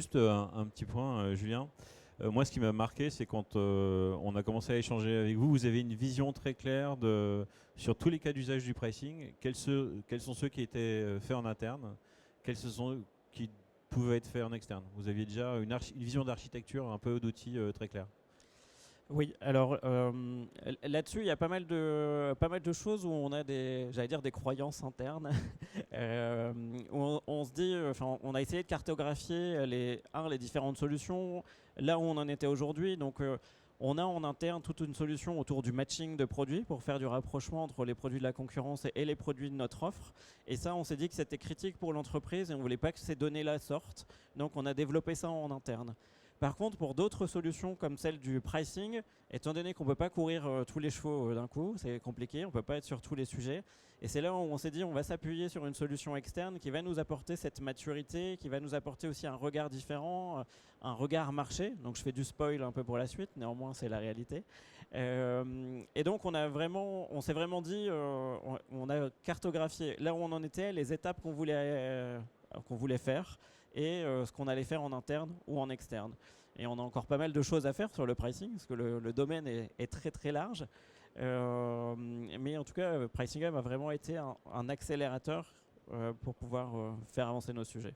juste un petit point, Julien. Moi, ce qui m'a marqué, c'est quand on a commencé à échanger avec vous, vous avez une vision très claire sur tous les cas d'usage du pricing. Quels sont ceux qui étaient faits en interne, quels sont qui pouvaient être faits en externe. Vous aviez déjà une vision d'architecture, un peu d'outils très clair. Oui, alors là-dessus, il y a pas mal de choses où on a j'allais dire des croyances internes. Où on se dit, enfin, on a essayé de cartographier les différentes solutions, là où on en était aujourd'hui. Donc, on a en interne toute une solution autour du matching de produits pour faire du rapprochement entre les produits de la concurrence et les produits de notre offre. Et ça, on s'est dit que c'était critique pour l'entreprise et on voulait pas que ces données-là sortent. Donc, on a développé ça en interne. Par contre, pour d'autres solutions comme celle du pricing, étant donné qu'on ne peut pas courir tous les chevaux d'un coup, c'est compliqué, on ne peut pas être sur tous les sujets. Et c'est là où on s'est dit on va s'appuyer sur une solution externe qui va nous apporter cette maturité, qui va nous apporter aussi un regard différent, un regard marché. Donc je fais du spoil un peu pour la suite, néanmoins c'est la réalité. Et donc on s'est vraiment dit, on a cartographié là où on en était, les étapes qu'on voulait faire et ce qu'on allait faire en interne ou en externe. Et on a encore pas mal de choses à faire sur le pricing, parce que le domaine est très très large. Mais en tout cas, Pricing Hub a vraiment été un accélérateur pour pouvoir faire avancer nos sujets.